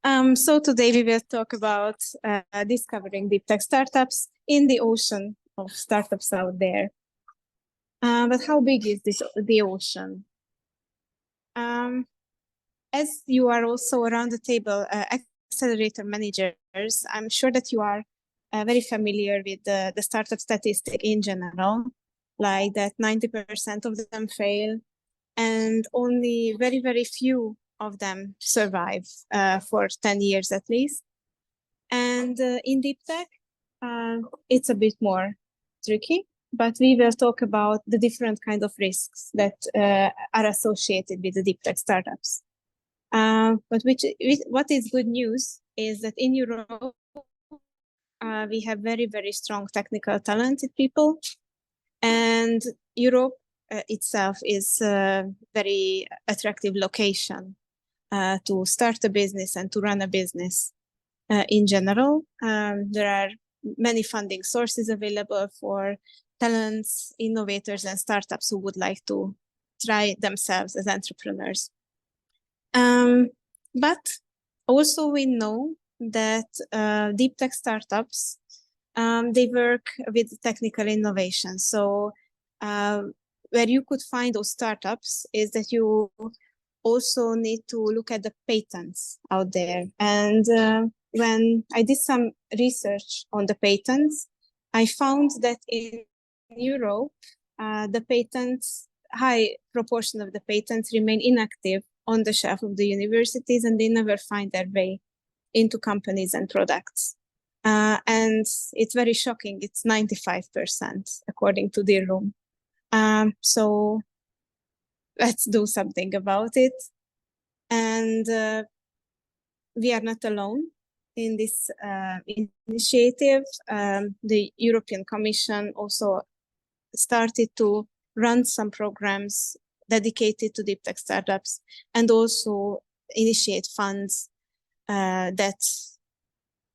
So today we will talk about discovering deep tech startups in the ocean of startups out there. But how big is the ocean? As you are also around the table, accelerator managers, I'm sure that you are very familiar with the startup statistic in general, like that 90% of them fail and only very, very few of them survive for 10 years at least. And in deep tech, it's a bit more tricky, but we will talk about the different kind of risks that are associated with the deep tech startups. But what is good news is that in Europe, we have very, very strong technical talented people, and Europe itself is a very attractive location to start a business and to run a business. In general, there are many funding sources available for talents, innovators, and startups who would like to try themselves as entrepreneurs. But also we know that deep tech startups, they work with technical innovation. So where you could find those startups is that you also need to look at the patents out there. And when I did some research on the patents, I found that in Europe, the patents, high proportion of the patents remain inactive on the shelf of the universities, and they never find their way into companies and products. And it's very shocking. It's 95%, according to the room. So let's do something about it. And we are not alone in this initiative. The European Commission also started to run some programs dedicated to deep tech startups and also initiate funds that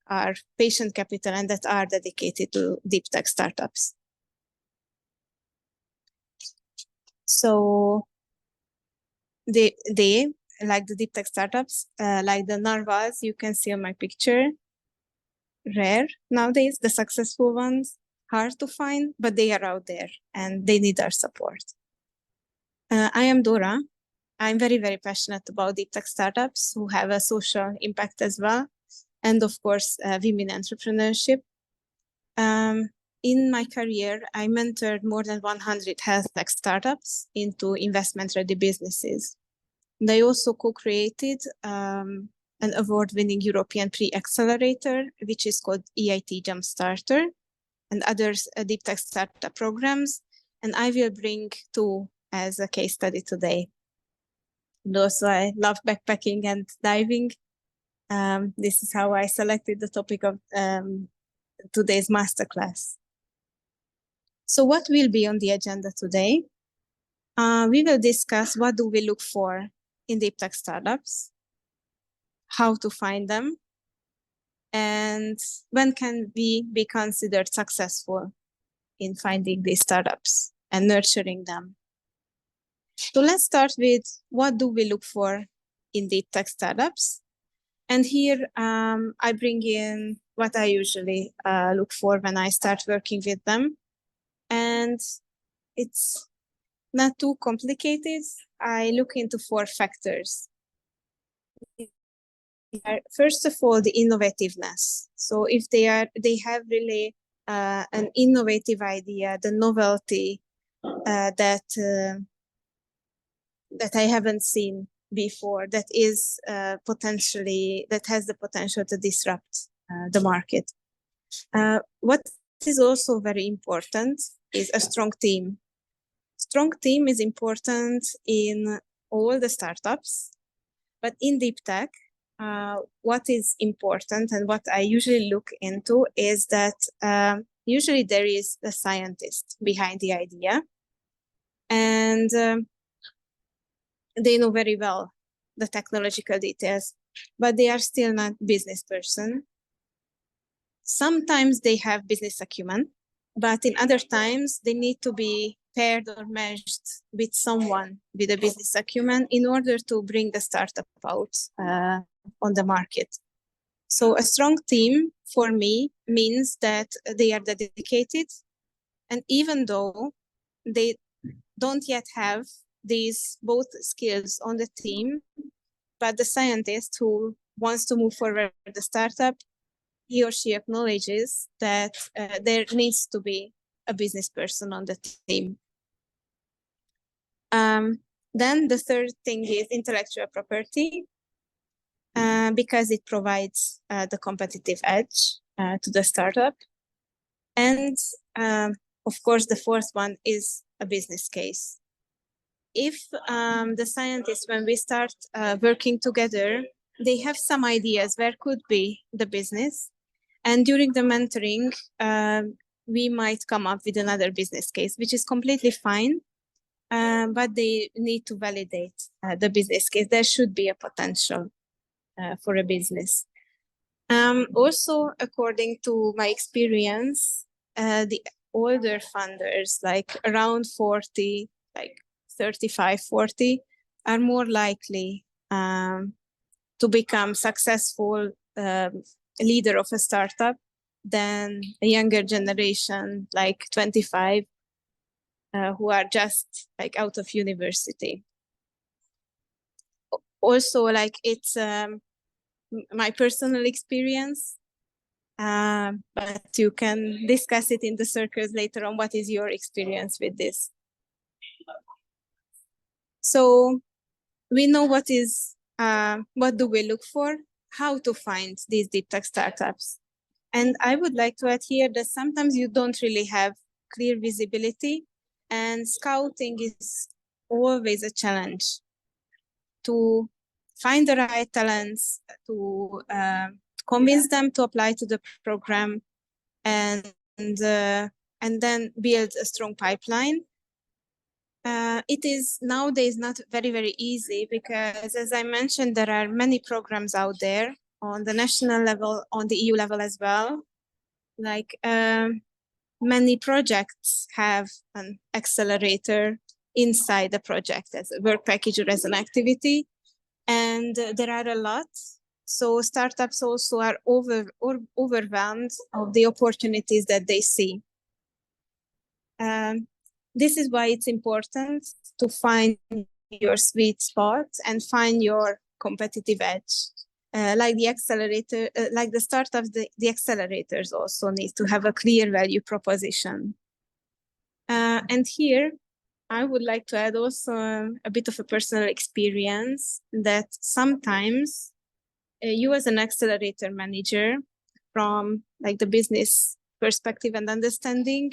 are patient capital and that are dedicated to deep tech startups. So they like the deep tech startups, like the narwhals you can see on my picture, rare nowadays, the successful ones, hard to find, but they are out there and they need our support. I am Dóra. I'm very, very passionate about deep tech startups who have a social impact as well. And of course, women entrepreneurship. In my career, I mentored more than 100 health tech startups into investment-ready businesses. And I also co-created an award-winning European pre-accelerator, which is called EIT Jumpstarter, and other deep tech startup programs. And I will bring two as a case study today. And also, I love backpacking and diving. This is how I selected the topic of today's masterclass. So what will be on the agenda today? We will discuss what do we look for in deep tech startups, how to find them, and when can we be considered successful in finding these startups and nurturing them. So let's start with what do we look for in deep tech startups. And here I bring in what I usually look for when I start working with them. And it's not too complicated. I look into 4 factors. First of all, the innovativeness. So if they have really an innovative idea, the novelty that I haven't seen before, that is that has the potential to disrupt the market. What is also very important is a strong team. Strong team is important in all the startups, but in deep tech, what is important and what I usually look into is that usually there is a scientist behind the idea, and they know very well the technological details, but they are still not business person. Sometimes they have business acumen, but in other times they need to be paired or meshed with someone with a business acumen in order to bring the startup out on the market. So a strong team for me means that they are dedicated, and even though they don't yet have these both skills on the team, but the scientist who wants to move forward the startup, he or she acknowledges that there needs to be a business person on the team. Then the third thing is intellectual property, because it provides the competitive edge to the startup. And of course, the fourth one is a business case. If the scientists, when we start working together, they have some ideas where could be the business. And during the mentoring, we might come up with another business case, which is completely fine. But they need to validate the business case. There should be a potential for a business. Also, according to my experience, the older funders, like around 40, like 35, 40, are more likely to become successful leader of a startup than a younger generation, like 25, who are just like out of university. Also, like it's my personal experience, but you can discuss it in the circles later on. What is your experience with this? So we know what do we look for, how to find these deep tech startups. And I would like to add here that sometimes you don't really have clear visibility, and scouting is always a challenge to find the right talents, to convince them to apply to the program, and then build a strong pipeline. It is nowadays not very, very easy because, as I mentioned, there are many programs out there on the national level, on the EU level as well. Like many projects have an accelerator inside the project as a work package or as an activity. And there are a lot. So startups also are overwhelmed of the opportunities that they see. This is why it's important to find your sweet spot and find your competitive edge. Like the accelerator, like the startups, the accelerators also need to have a clear value proposition. And here, I would like to add also a bit of a personal experience that sometimes you as an accelerator manager, from like the business perspective and understanding,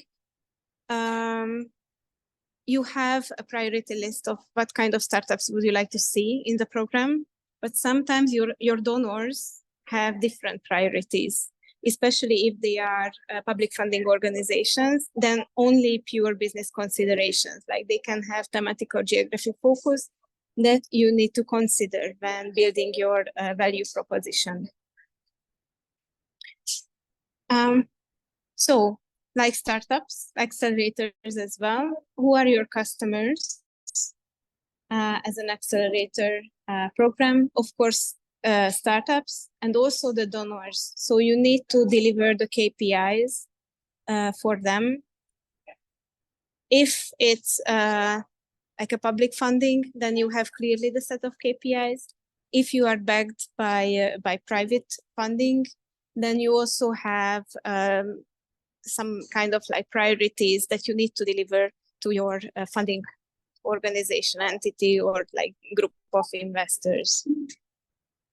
you have a priority list of what kind of startups would you like to see in the program, but sometimes your donors have different priorities, especially if they are public funding organizations, then only pure business considerations, like they can have thematic or geographic focus that you need to consider when building your value proposition. So, like startups, accelerators as well, who are your customers as an accelerator program? Of course, startups and also the donors. So you need to deliver the KPIs for them. If it's like a public funding, then you have clearly the set of KPIs. If you are backed by private funding, then you also have some kind of like priorities that you need to deliver to your funding organization, entity, or like group of investors.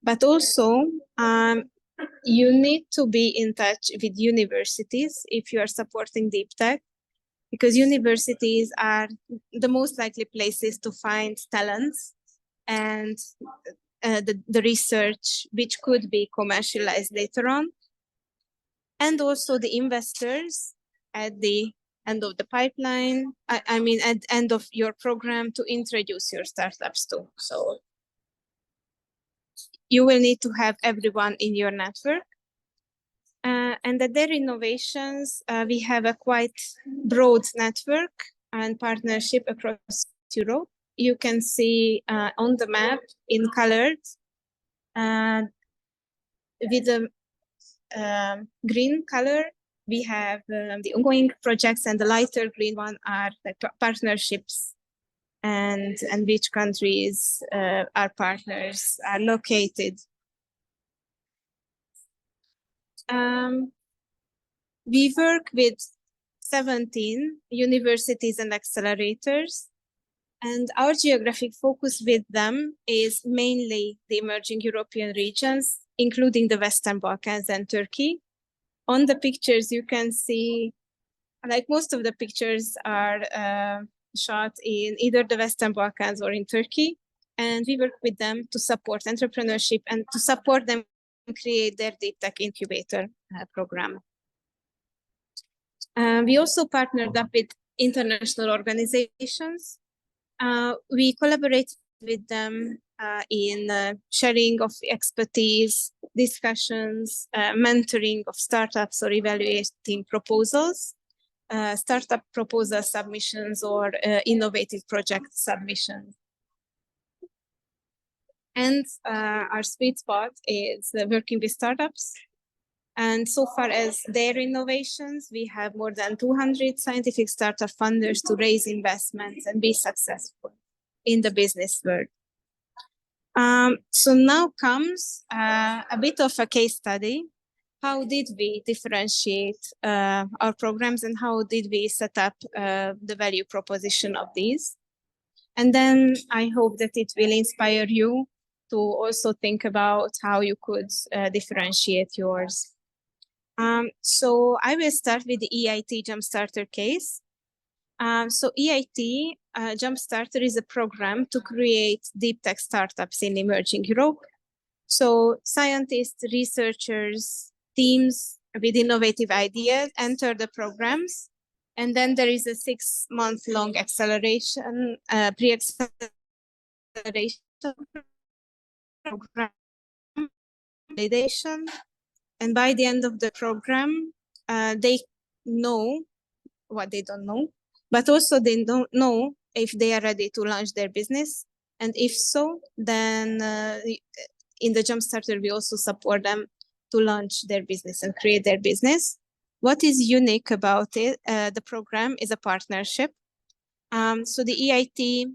But also, you need to be in touch with universities if you are supporting deep tech, because universities are the most likely places to find talents and the research which could be commercialized later on. And also the investors at the end of the pipeline, I mean, at the end of your program to introduce your startups to. So you will need to have everyone in your network. And at their innovations, we have a quite broad network and partnership across Europe. You can see on the map in colored with the green color, we have the ongoing projects, and the lighter green one are the partnerships and which countries our partners are located. We work with 17 universities and accelerators, and our geographic focus with them is mainly the emerging European regions, including the Western Balkans and Turkey. On the pictures, you can see, like most of the pictures are shot in either the Western Balkans or in Turkey. And we work with them to support entrepreneurship and to support them create their DeepTech incubator program. We also partnered up with international organizations. We collaborate with them in sharing of expertise, discussions, mentoring of startups, or evaluating proposals, startup proposal submissions, or innovative project submissions. And our sweet spot is working with startups. And so far as their innovations, we have more than 200 scientific startup funders to raise investments and be successful in the business world. So now comes a bit of a case study. How did we differentiate our programs, and how did we set up the value proposition of these? And then I hope that it will inspire you to also think about how you could differentiate yours. So I will start with the EIT Jumpstarter case. So EIT Jumpstarter is a program to create deep tech startups in emerging Europe. So scientists, researchers, teams with innovative ideas enter the programs. And then there is a 6-month-long acceleration, pre-acceleration program, validation. And by the end of the program, they know what they don't know, but also they don't know if they are ready to launch their business. And if so, then in the Jumpstarter, we also support them to launch their business and create their business. What is unique about it, the program, is a partnership. So the EIT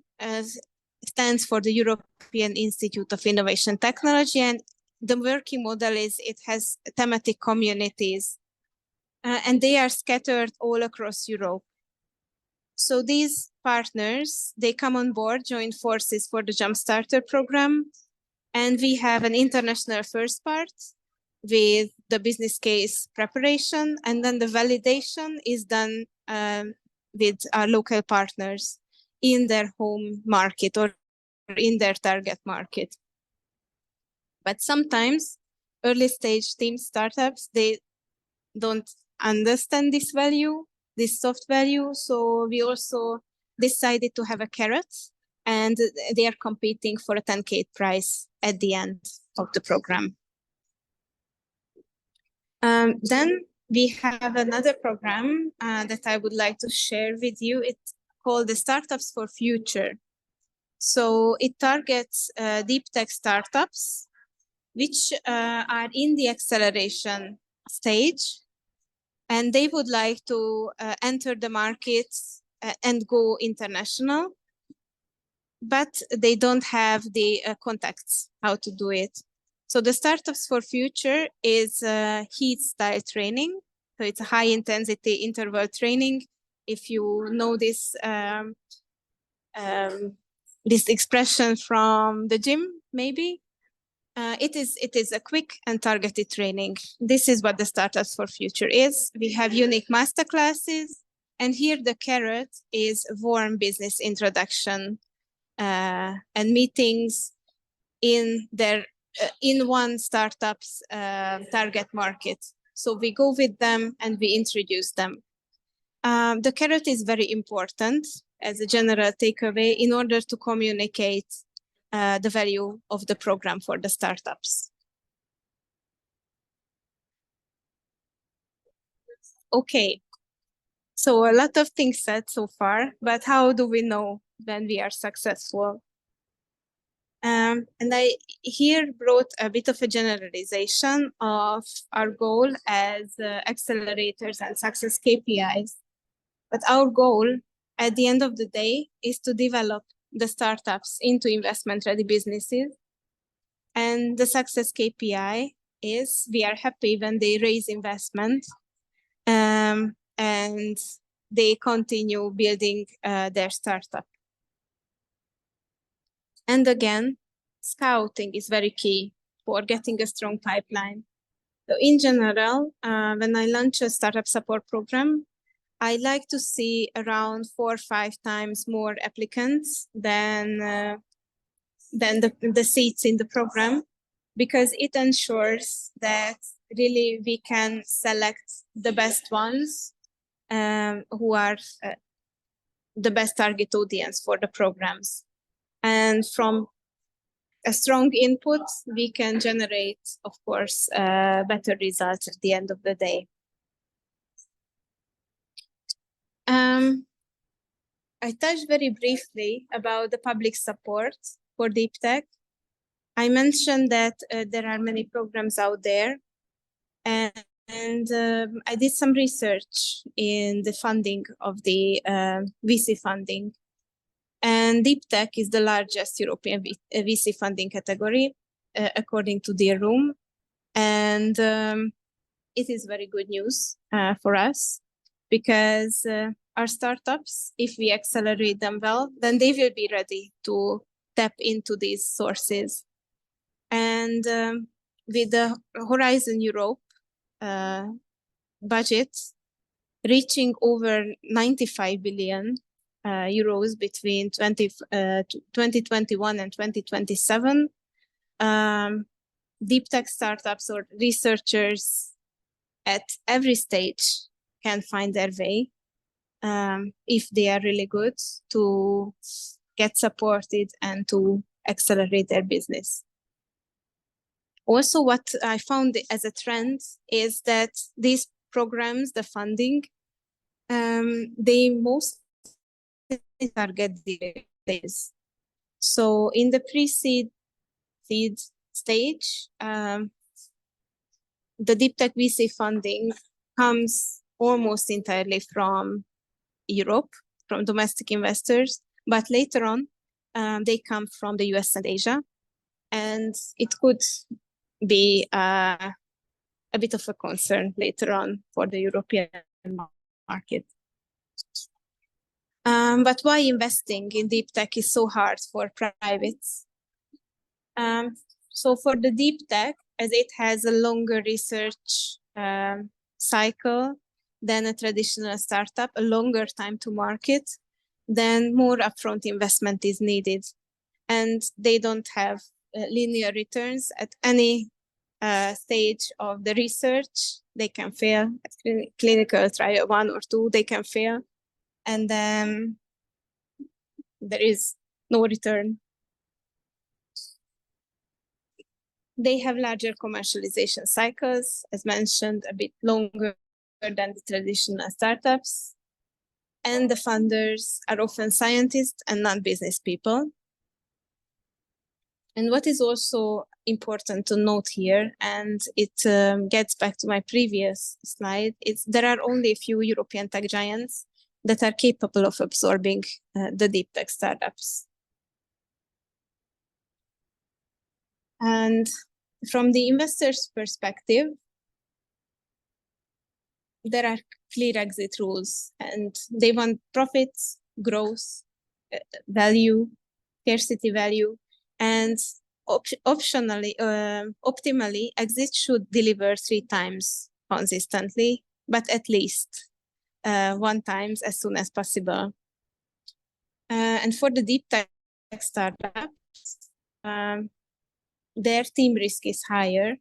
stands for the European Institute of Innovation Technology, and the working model is it has thematic communities, and they are scattered all across Europe. So these partners, they come on board, join forces for the Jumpstarter program, and we have an international first part with the business case preparation, and then the validation is done with our local partners in their home market or in their target market. But sometimes early stage team startups, they don't understand this value, this soft value. So we also decided to have a carrot, and they are competing for a 10K prize at the end of the program. Then we have another program that I would like to share with you. It's called the Startups for Future. So it targets deep tech startups, which are in the acceleration stage, and they would like to enter the markets and go international, but they don't have the contacts how to do it. So the Startups for Future is heat style training. So it's a high intensity interval training. If you know this, this expression from the gym, maybe, it is a quick and targeted training. This is what the Startups for Future is. We have unique masterclasses, and here the carrot is warm business introduction and meetings in their in one startup's target market. So we go with them and we introduce them. The carrot is very important as a general takeaway in order to communicate the value of the program for the startups. Okay, so a lot of things said so far, but how do we know when we are successful? And I here brought a bit of a generalization of our goal as accelerators and success KPIs. But our goal at the end of the day is to develop the startups into investment-ready businesses. And the success KPI is we are happy when they raise investment and they continue building their startup. And again, scouting is very key for getting a strong pipeline. So in general, when I launch a startup support program, I like to see around 4 or 5 times more applicants than the seats in the program, because it ensures that really we can select the best ones who are the best target audience for the programs. And from a strong input, we can generate, of course, better results at the end of the day. I touched very briefly about the public support for DeepTech. I mentioned that there are many programs out there, and I did some research in the funding of the VC funding. And DeepTech is the largest European VC funding category, according to their room. And it is very good news for us, because our startups, if we accelerate them well, then they will be ready to tap into these sources. And with the Horizon Europe budget reaching over 95 billion euros between 2021 and 2027, deep tech startups or researchers at every stage can find their way, if they are really good, to get supported and to accelerate their business. Also, what I found as a trend is that these programs, the funding, they mostly target this. So in the pre-seed stage, the deep tech VC funding comes almost entirely from Europe, from domestic investors, but later on, they come from the US and Asia, and it could be a bit of a concern later on for the European market. But why investing in deep tech is so hard for privates? So for the deep tech, as it has a longer research cycle than a traditional startup, a longer time to market, then more upfront investment is needed. And they don't have linear returns at any stage of the research. They can fail at clinical trial 1 or 2, they can fail. And then there is no return. They have larger commercialization cycles, as mentioned, a bit longer than the traditional startups. And the funders are often scientists and not business people. And what is also important to note here, and it gets back to my previous slide, is there are only a few European tech giants that are capable of absorbing the deep tech startups. And from the investor's perspective, there are clear exit rules, and they want profits, growth, value, scarcity value, and optionally, optimally, exit should deliver 3 times consistently, but at least 1 time as soon as possible. And for the deep tech startups, their team risk is higher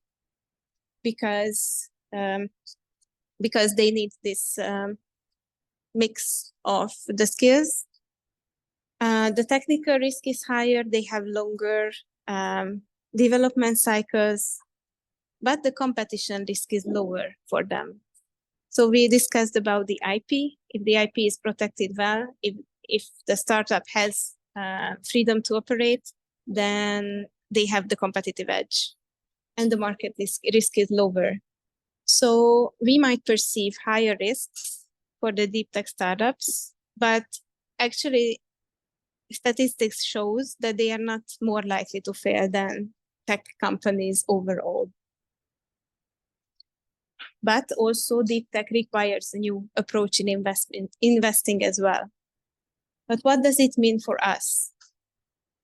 because they need this mix of the skills. The technical risk is higher, they have longer development cycles, but the competition risk is lower for them. So we discussed about the IP. If the IP is protected well, if the startup has freedom to operate, then they have the competitive edge and the market risk is lower. So we might perceive higher risks for the deep tech startups, but actually statistics shows that they are not more likely to fail than tech companies overall. But also deep tech requires a new approach in investing as well. But what does it mean for us?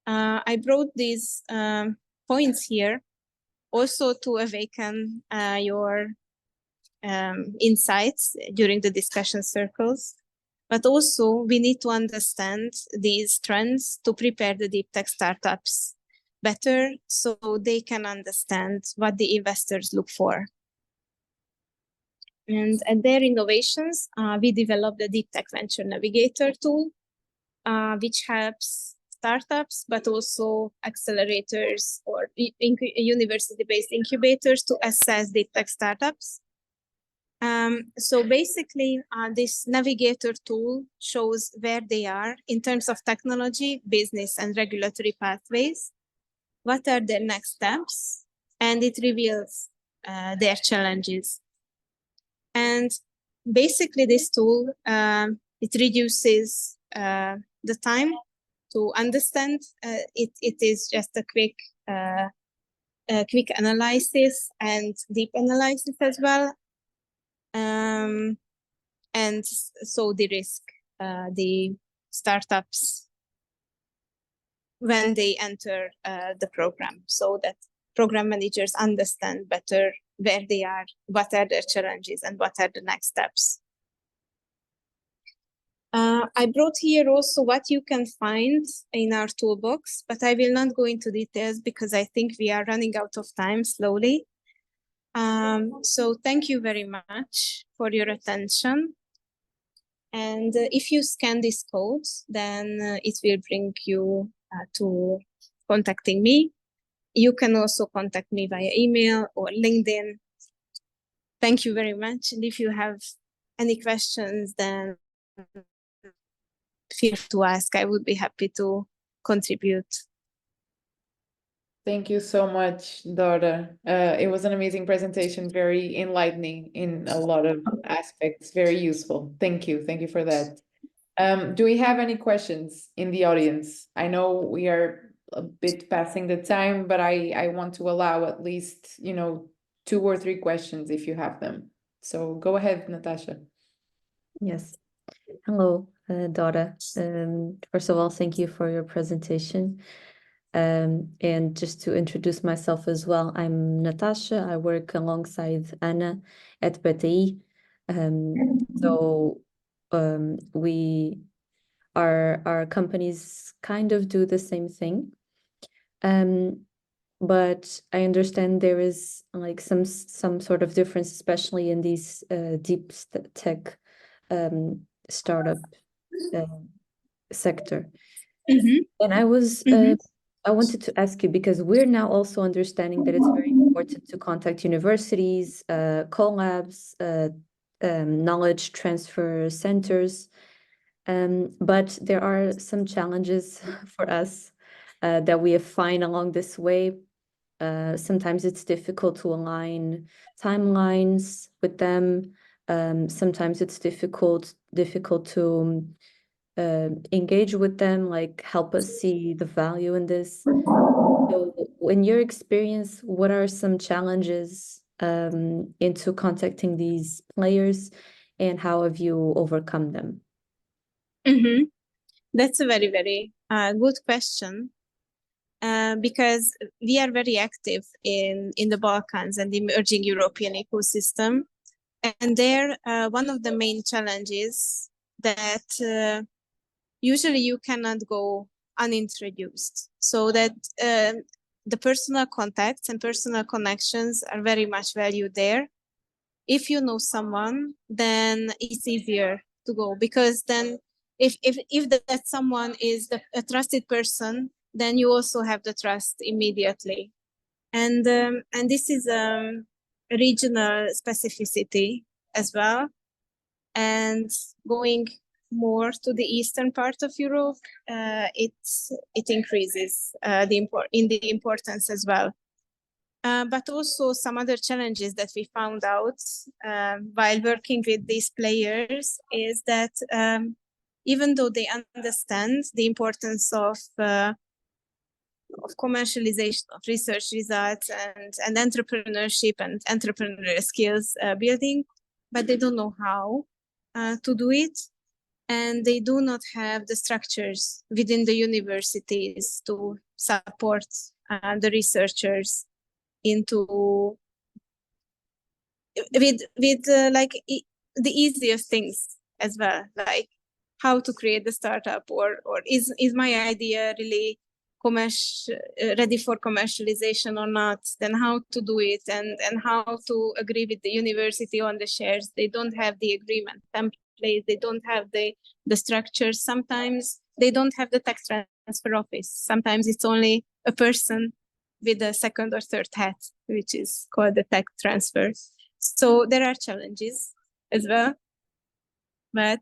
I brought these points here also to awaken your insights during the discussion circles. But also we need to understand these trends to prepare the deep tech startups better so they can understand what the investors look for. And at their innovations, we developed the Deep Tech Venture Navigator tool, which helps startups, but also accelerators or university-based incubators to assess deep tech startups. So basically, this navigator tool shows where they are in terms of technology, business, and regulatory pathways. What are their next steps? And it reveals their challenges. And basically, this tool, it reduces the time to understand. It is just a quick analysis and deep analysis as well. And so the risk, the startups when they enter the program, so that program managers understand better where they are, what are their challenges, and what are the next steps. I brought here also what you can find in our toolbox, but I will not go into details because I think we are running out of time slowly. So thank you very much for your attention. And if you scan this code, then it will bring you to contacting me. You can also contact me via email or LinkedIn. Thank you very much. And if you have any questions, then feel free to ask. I would be happy to contribute. Thank you so much, Dóra. It was an amazing presentation, very enlightening in a lot of aspects, very useful. Thank you. Thank you for that. Do we have any questions in the audience? I know we are a bit passing the time, but I want to allow at least, 2 or 3 questions if you have them. So go ahead, Natasha. Yes. Hello, Dóra. First of all, thank you for your presentation. And just to introduce myself as well, I'm Natasha. I work alongside Anna at BTI. Our companies kind of do the same thing. But I understand there is like some sort of difference, especially in these deep tech startup sector. And I wanted to ask you, because we're now also understanding that it's very important to contact universities, collabs, knowledge transfer centers. But there are some challenges for us that we have found along this way. Sometimes it's difficult to align timelines with them. Sometimes it's difficult to engage with them, like help us see the value in this. So in your experience, what are some challenges into contacting these players, and how have you overcome them? That's a very, very good question. Because we are very active in the Balkans and the emerging European ecosystem. And there, one of the main challenges that usually you cannot go unintroduced. So that the personal contacts and personal connections are very much valued there. If you know someone, then it's easier to go, because then if that someone is a trusted person, then you also have the trust immediately. And this is a regional specificity as well. And going more to the eastern part of Europe, it increases the importance as well. But also some other challenges that we found out while working with these players is that even though they understand the importance of commercialization of research results and entrepreneurship and entrepreneurial skills building, but they don't know how to do it. And they do not have the structures within the universities to support the researchers into with like the easiest things as well, like how to create the startup, or is my idea really ready for commercialization or not, then how to do it, and how to agree with the university on the shares. They don't have the agreement template, they don't have the structures. Sometimes they don't have the tech transfer office. Sometimes it's only a person with a second or third hat, which is called the tech transfer. So there are challenges as well, but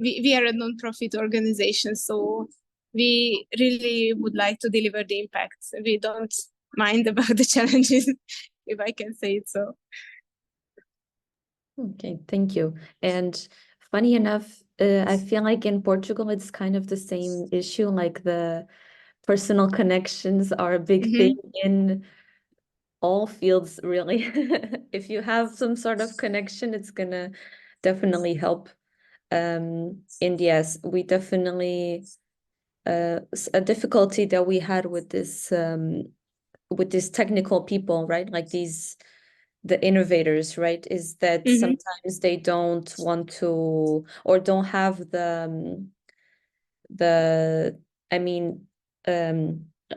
we are a non-profit organization, so we really would like to deliver the impact. We don't mind about the challenges, if I can say it so. Okay, thank you. And funny enough, I feel like in Portugal, it's kind of the same issue, like the personal connections are a big thing in all fields, really. If you have some sort of connection, it's gonna definitely help. And yes, we definitely a difficulty that we had with this technical people, right? Like the innovators, right? Is that sometimes they don't want to, or don't have I mean,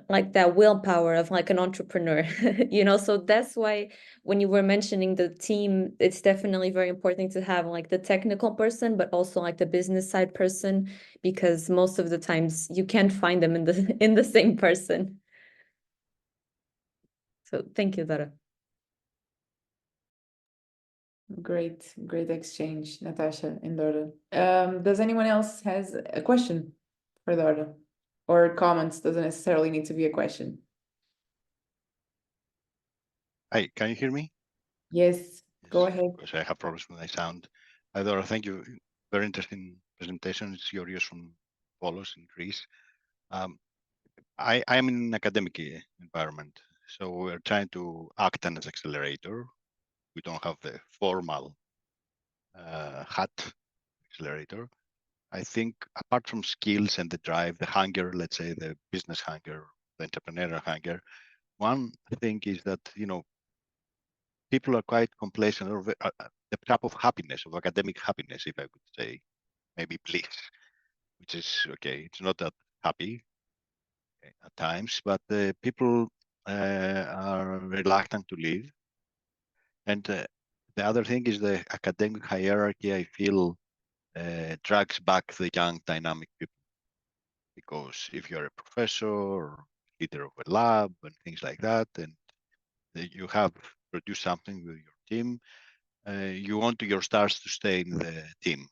like that willpower of like an entrepreneur, you know? So that's why when you were mentioning the team, it's definitely very important to have like the technical person, but also like the business side person, because most of the times you can't find them in the same person. So thank you, Dóra. Great exchange, Natasha and Dóra. Does anyone else has a question for Dóra? Or comments? Doesn't necessarily need to be a question. Hi, can you hear me? Yes, go ahead. Because I have problems with my sound. Hi, Dóra, thank you. Very interesting presentation. It's curious from Polos in Greece. I am in an academic environment, so we're trying to act as an accelerator. We don't have the formal hat accelerator. I think apart from skills and the drive, the hunger, let's say the business hunger, the entrepreneurial hunger, one thing is that, you know, people are quite complacent, or the trap of happiness, of academic happiness, if I could say, maybe bliss, which is okay. It's not that happy at times, but people are reluctant to leave. And the other thing is the academic hierarchy, I feel, drags back the young, dynamic people. Because if you're a professor or leader of a lab and things like that, and you have produced something with your team, you want your stars to stay in the team.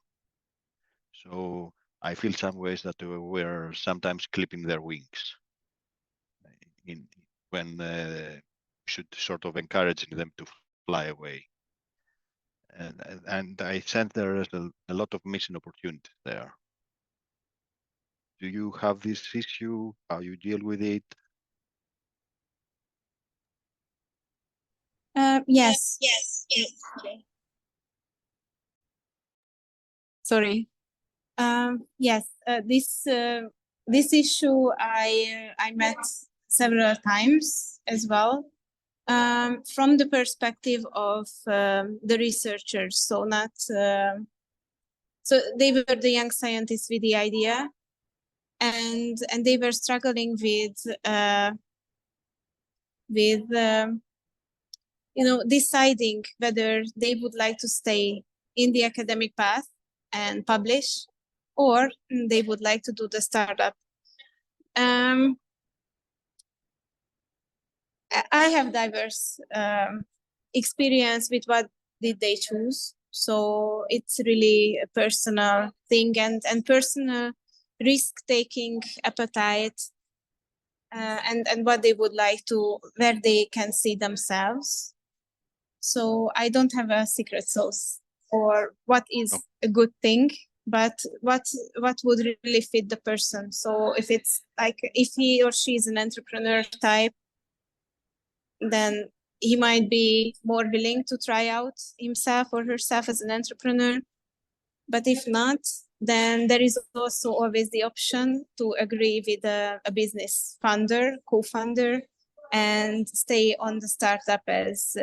So I feel some ways that we're sometimes clipping their wings when we should sort of encouraging them to fly away. And I sense there is a lot of missing opportunities there. Do you have this issue? How you deal with it? Yes. Sorry. Yes, this issue I met several times as well, from the perspective of the researchers. So not so they were the young scientists with the idea, and they were struggling with you know, deciding whether they would like to stay in the academic path and publish, or they would like to do the startup. I have diverse experience with what did they choose. So it's really a personal thing and personal risk-taking appetite, and what they would like to, where they can see themselves. So I don't have a secret sauce or what is a good thing, but what would really fit the person. So if it's like, if he or she is an entrepreneur type, then he might be more willing to try out himself or herself as an entrepreneur. But if not, then there is also always the option to agree with a business funder, co-founder, and stay on the startup as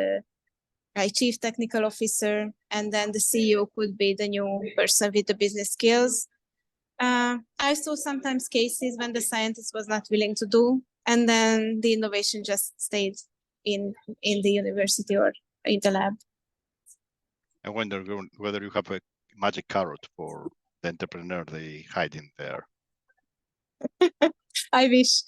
a chief technical officer, and then the CEO could be the new person with the business skills. I saw sometimes cases when the scientist was not willing to do, and then the innovation just stayed in the university or in the lab. I wonder whether you have a magic carrot for the entrepreneur they hide in there. I wish.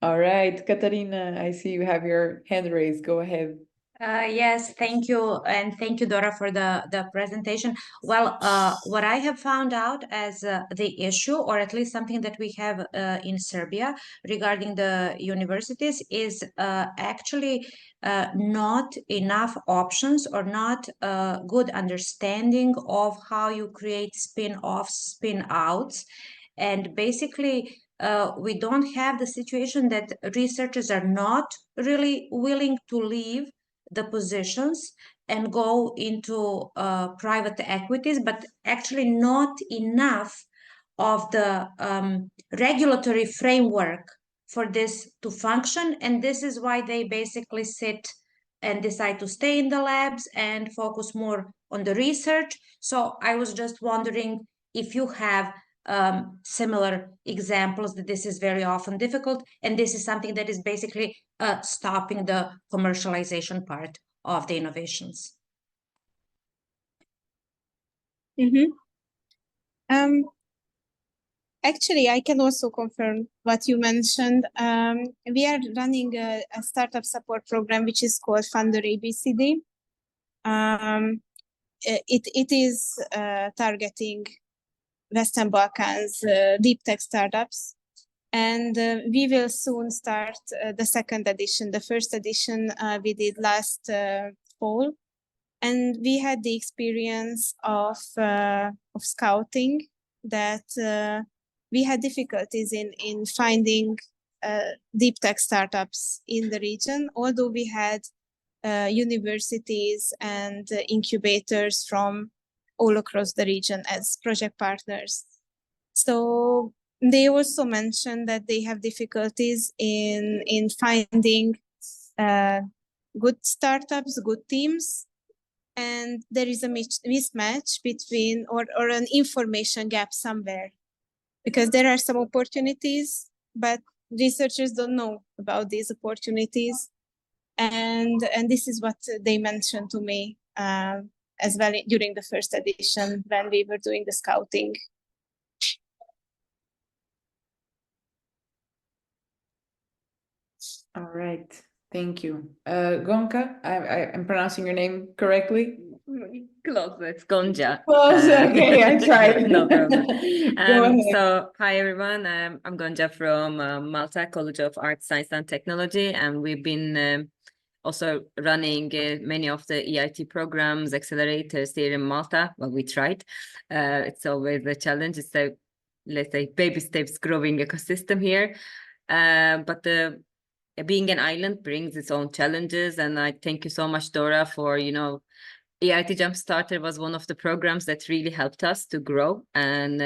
All right, Katarina, I see you have your hand raised. Go ahead. Yes, thank you. And thank you, Dóra, for the presentation. Well, what I have found out as the issue, or at least something that we have in Serbia regarding the universities, is actually not enough options or not good understanding of how you create spin-offs, spin-outs. And basically, we don't have the situation that researchers are not really willing to leave the positions and go into private equities, but actually not enough of the regulatory framework for this to function. And this is why they basically sit and decide to stay in the labs and focus more on the research. So I was just wondering if you have similar examples that this is very often difficult, and this is something that is basically stopping the commercialization part of the innovations. Actually, I can also confirm what you mentioned. We are running a startup support program which is called Funder ABCD. It is targeting Western Balkans deep tech startups, and we will soon start the second edition. The first edition we did last fall, and we had the experience of scouting that we had difficulties in finding deep tech startups in the region, although we had universities and incubators from all across the region as project partners. So they also mentioned that they have difficulties in finding good startups, good teams, and there is a mismatch between or an information gap somewhere, because there are some opportunities, but researchers don't know about these opportunities. And this is what they mentioned to me as well during the first edition when we were doing the scouting. All right, thank you. Gonka, I'm pronouncing your name correctly? Close, it's Gonja. Close, okay, I tried. No problem. Go ahead. So, hi everyone, I'm Gonja from Malta College of Arts, Science and Technology, and we've been also running many of the EIT programs, accelerators here in Malta. Well, we tried. It's always a challenge. It's a, let's say, baby steps growing ecosystem here. But being an island brings its own challenges. And I thank you so much, Dóra, for, EIT Jumpstarter was one of the programs that really helped us to grow and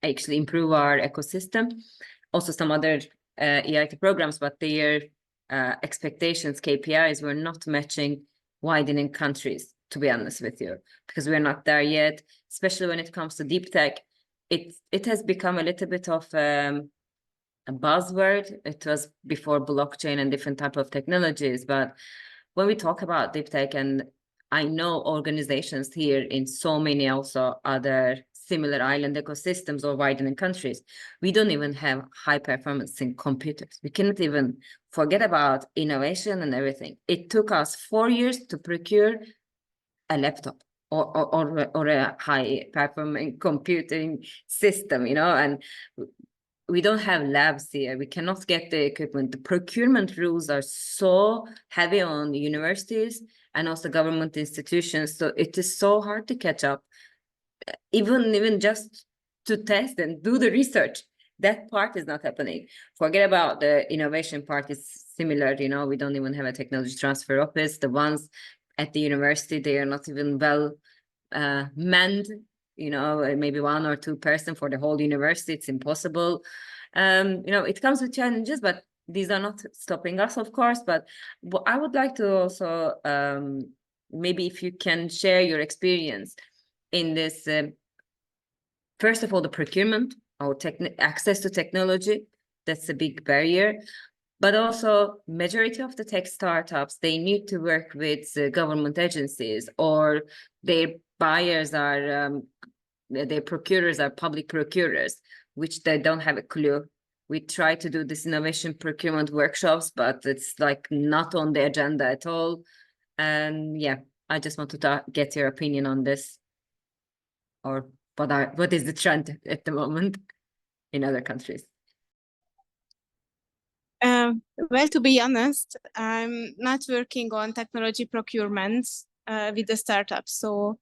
actually improve our ecosystem. Also some other EIT programs, but their expectations, KPIs were not matching widening countries, to be honest with you, because we're not there yet, especially when it comes to deep tech. It has become a little bit of a buzzword. It was before blockchain and different type of technologies, but when we talk about deep tech, and I know organizations here in so many also other similar island ecosystems or widening countries. We don't even have high performance in computers. We cannot even forget about innovation and everything. It took us 4 years to procure a laptop or a high performing computing system, you know, and we don't have labs here. We cannot get the equipment. The procurement rules are so heavy on the universities and also government institutions. So it is so hard to catch up, even just to test and do the research. That part is not happening. Forget about the innovation part. It's similar, you know, we don't even have a technology transfer office. The ones at the university, they are not even well manned, you know, maybe 1 or 2 person for the whole university. It's impossible. You know, it comes with challenges, but these are not stopping us, of course. But I would like to also, maybe if you can share your experience in this, first of all, the procurement or access to technology, that's a big barrier. But also, majority of the tech startups, they need to work with government agencies, or their buyers are, their procurers are public procurers, which they don't have a clue. We try to do this innovation procurement workshops, but it's like not on the agenda at all. And yeah, I just wanted to get your opinion on this, or what is the trend at the moment in other countries? Well, to be honest, I'm not working on technology procurement with the startups. So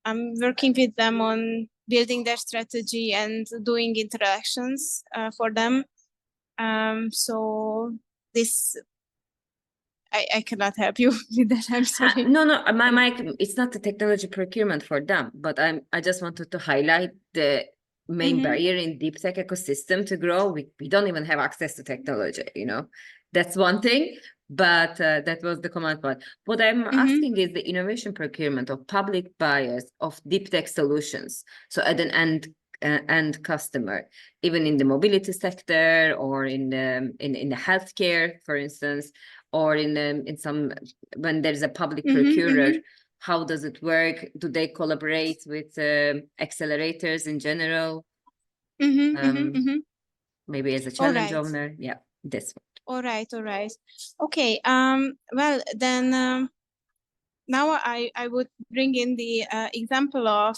I'm working with them on building their strategy and doing interactions for them. So this, I cannot help you with that. I'm sorry. No, it's not the technology procurement for them, but I just wanted to highlight the main barrier in deep tech ecosystem to grow. We don't even have access to technology, you know. That's one thing, but that was the command part. What I'm asking is the innovation procurement of public buyers of deep tech solutions. So at an end customer, even in the mobility sector or in the healthcare, for instance, or in some, when there's a public procurer, how does it work? Do they collaborate with accelerators in general? Maybe as a challenge owner. Yeah, this one. All right. Okay. Well, then now I would bring in the example of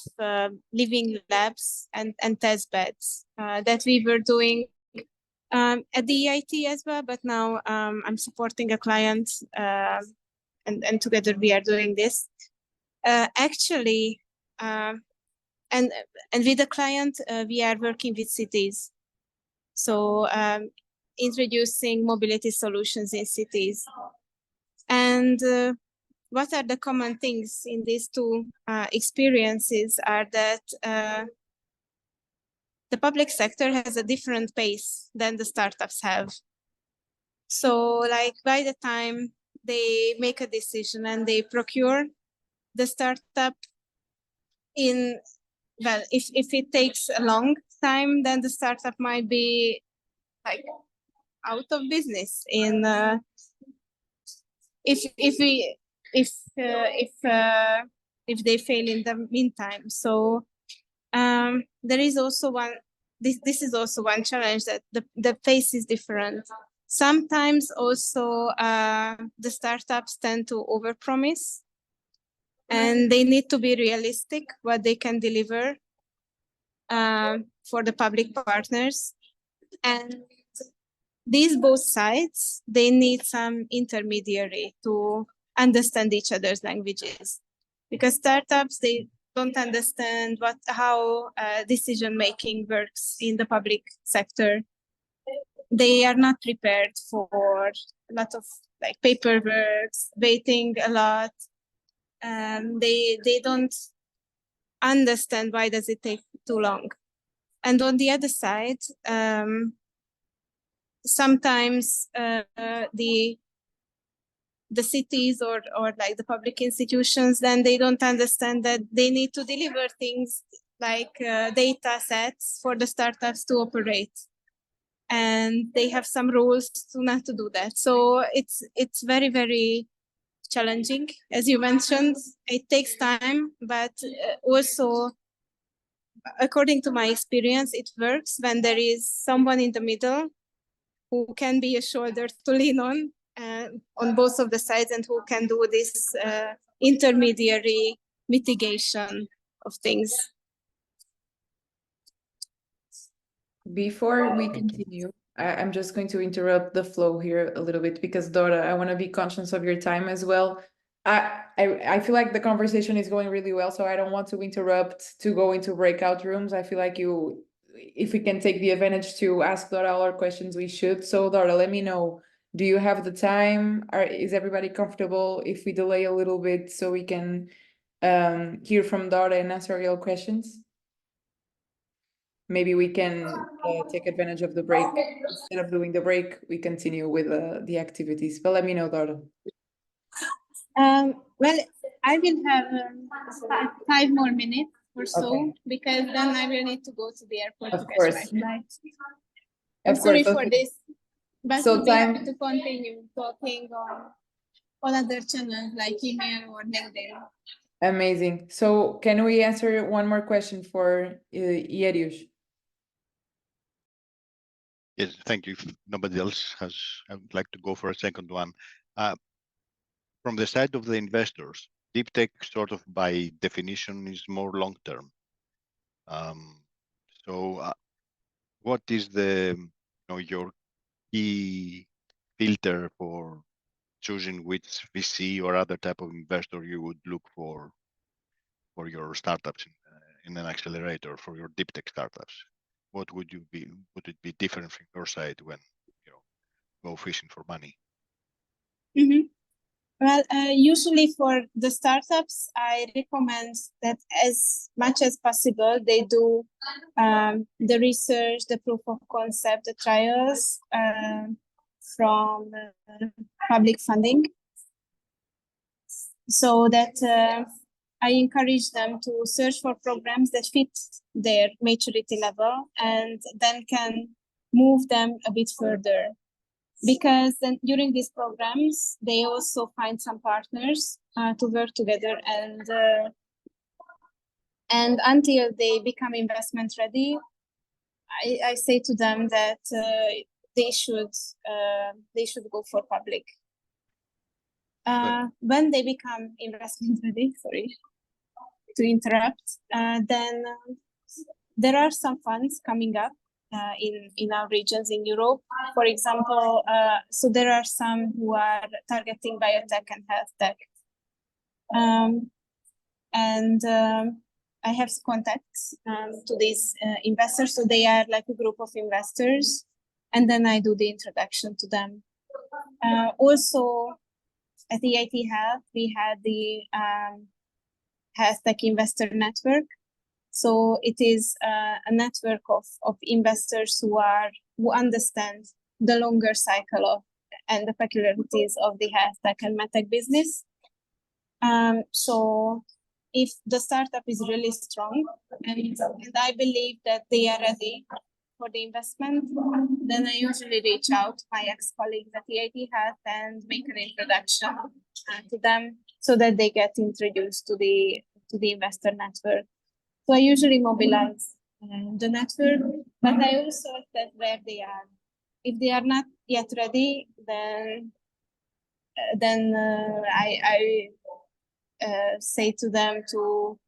living labs and test beds that we were doing at the EIT as well, but now I'm supporting a client and together we are doing this. Actually, and with the client, we are working with cities. So introducing mobility solutions in cities. And what are the common things in these two experiences are that the public sector has a different pace than the startups have. So like by the time they make a decision and they procure the startup in, well, if it takes a long time, then the startup might be like out of business in if they fail in the meantime. So there is also this is also one challenge, that the pace is different. Sometimes also the startups tend to overpromise, and they need to be realistic what they can deliver for the public partners. And these both sides, they need some intermediary to understand each other's languages, because startups, they don't understand how decision making works in the public sector. They are not prepared for a lot of like paperwork, waiting a lot. They don't understand why does it take too long. And on the other side, sometimes the cities or like the public institutions, then they don't understand that they need to deliver things like data sets for the startups to operate, and they have some rules not to do that. So it's very, very challenging. As you mentioned, it takes time, but also according to my experience, it works when there is someone in the middle who can be a shoulder to lean on both of the sides, and who can do this intermediary mitigation of things. Before we continue, I'm just going to interrupt the flow here a little bit because Dóra, I want to be conscious of your time as well. I feel like the conversation is going really well, so I don't want to interrupt to go into breakout rooms. I feel like if we can take the advantage to ask Dóra all our questions, we should. So Dóra, let me know, do you have the time? Is everybody comfortable if we delay a little bit so we can hear from Dóra and answer your questions? Maybe we can take advantage of the break. Instead of doing the break, we continue with the activities. But let me know, Dóra. Well, I will have 5 more minutes or so, Okay. because then I will need to go to the airport Of to course. catch my flight. Of I'm sorry course, for okay. this, but So we'll be happy time- to continue talking on other channels like email or LinkedIn. Amazing. So can we answer one more question for Ieriusz? Yes, thank you. If nobody else has, I would like to go for a second one. From the side of the investors, DeepTech sort of by definition is more long-term. So what is your key filter for choosing which VC or other type of investor you would look for your startups in an accelerator, for your DeepTech startups? What would it be different from your side when go fishing for money? Mm-hmm. Well, usually for the startups, I recommend that as much as possible, they do the research, the proof of concept, the trials from public funding, so that I encourage them to search for programs that fit their maturity level and then can move them a bit further. Because then during these programs, they also find some partners to work together, and until they become investment ready, I say to them that they should go for public. When they become investment ready, sorry to interrupt, then there are some funds coming up in our regions in Europe, for example. So there are some who are targeting biotech and health tech. I have contacts to these investors. So they are like a group of investors, and then I do the introduction to them. Also, at the EIT Health, we had the Health Tech Investor Network. So it is a network of investors who understand the longer cycle and the peculiarities of the health tech and medtech business. So if the startup is really strong and I believe that they are ready for the investment, then I usually reach out to my ex-colleagues at EIT Health and make an introduction to them so that they get introduced to the investor network. So I usually mobilize the network, but I also assess where they are. If they are not yet ready, then I say to them to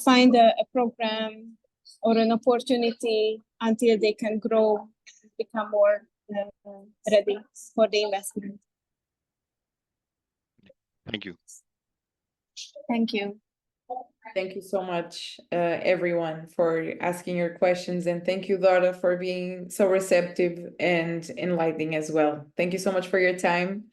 find a program or an opportunity until they can grow and become more ready for the investment. Thank you. Thank you. Thank you so much, everyone, for asking your questions. And thank you, Dóra, for being so receptive and enlightening as well. Thank you so much for your time.